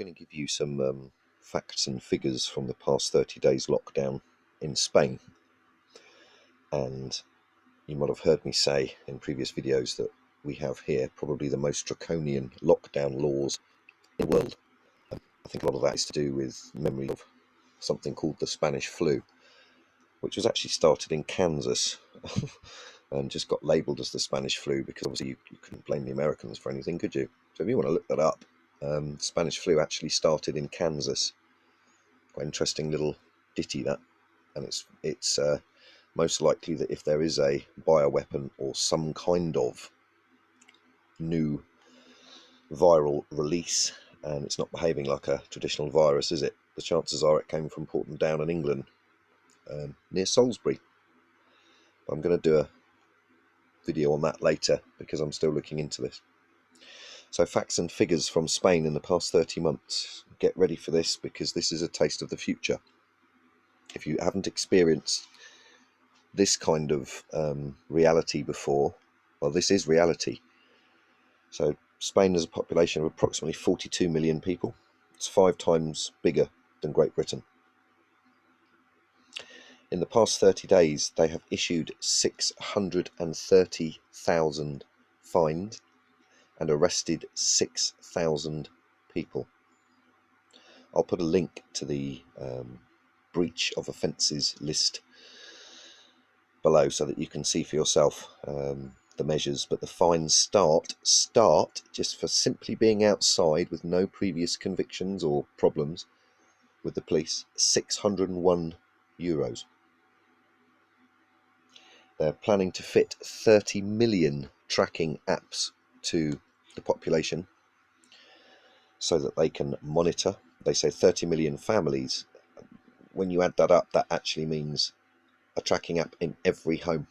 going to give you some facts and figures from the past 30 days lockdown in Spain. And you might have heard me say in previous videos that we have here probably the most draconian lockdown laws in the world. I think a lot of that is to do with memory of something called the Spanish flu, which was actually started in Kansas and just got labelled as the Spanish flu because obviously you couldn't blame the Americans for anything, could you? So if you want to look that up, Spanish flu actually started in Kansas. Quite interesting little ditty that, and it's most likely that if there is a bioweapon or some kind of new viral release and it's not behaving like a traditional virus, is it? The chances are it came from Porton Down in England, near Salisbury. I'm going to do a video on that later because I'm still looking into this. So facts and figures from Spain in the past 30 months. Get ready for this because this is a taste of the future. If you haven't experienced this kind of reality before, well, this is reality. So Spain has a population of approximately 42 million people. It's 5 times bigger than Great Britain. In the past 30 days, they have issued 630,000 fines and arrested 6,000 people. I'll put a link to the breach of offences list below so that you can see for yourself the measures, but the fines start just for simply being outside with no previous convictions or problems with the police, €601. They're planning to fit 30 million tracking apps to the population so that they can monitor. They say 30 million families. When you add that up, that actually means a tracking app in every home.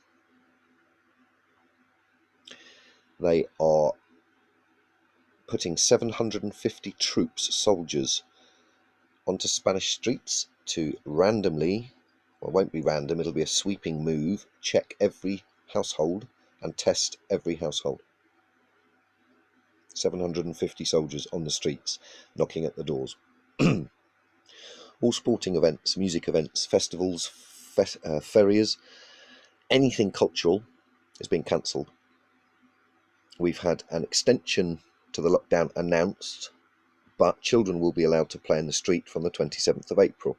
They are putting 750 soldiers onto Spanish streets to randomly, well, it won't be random, it'll be a sweeping move, check every household and test every household. 750 soldiers on the streets knocking at the doors. All sporting events, music events, festivals, ferias, anything cultural has been cancelled. We've had an extension to the lockdown announced, but children will be allowed to play in the street from the 27th of April.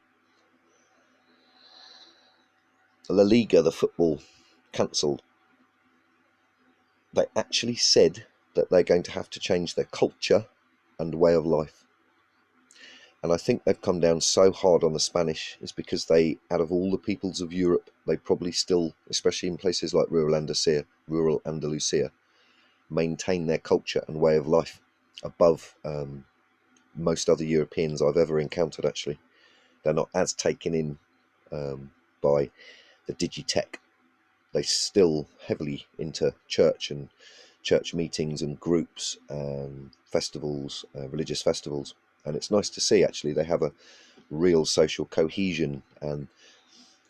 La Liga, the football, cancelled. They actually said that they're going to have to change their culture and way of life. And I think they've come down so hard on the Spanish is because they, out of all the peoples of Europe, they probably still, especially in places like rural Andalusia, maintain their culture and way of life above most other Europeans I've ever encountered, actually. They're not as taken in by the digitech. They're still heavily into church and church meetings and groups, festivals, religious festivals. And it's nice to see, actually, they have a real social cohesion, and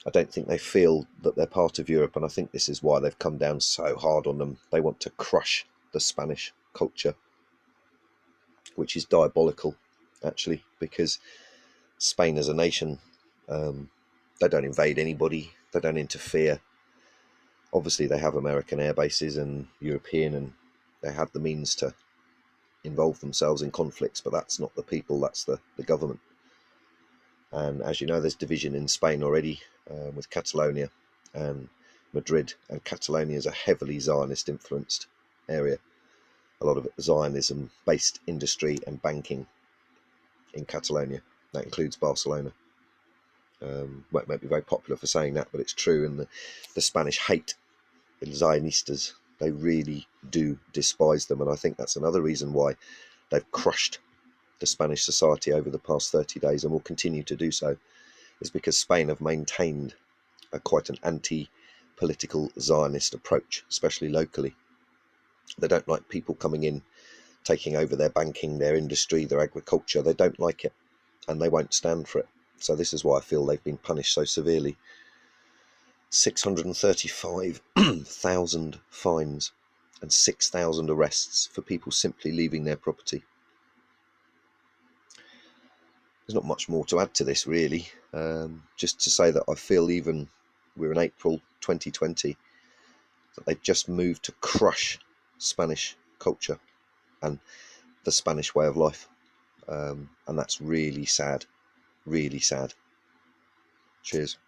I don't think they feel that they're part of Europe, and I think this is why they've come down so hard on them. They want to crush the Spanish culture, which is diabolical, actually, because Spain as a nation, they don't invade anybody, they don't interfere. Obviously, they have American air bases and European, and they have the means to involve themselves in conflicts, but that's not the people, that's the government. And as you know, there's division in Spain already with Catalonia and Madrid, and Catalonia is a heavily Zionist influenced area. A lot of Zionism based industry and banking in Catalonia. That includes Barcelona. Well, it might be very popular for saying that, but it's true, and the Spanish hate the Zionistas. They really do despise them, and I think that's another reason why they've crushed the Spanish society over the past 30 days and will continue to do so, is because Spain have maintained quite an anti-political Zionist approach, especially locally. They don't like people coming in, taking over their banking, their industry, their agriculture. They don't like it, and they won't stand for it. So this is why I feel they've been punished so severely. 635,000 fines and 6,000 arrests for people simply leaving their property. there's not much more to add to this, really. Just to say that I feel, even we're in April 2020, that they've just moved to crush Spanish culture and the Spanish way of life. And that's really sad, really sad. Cheers.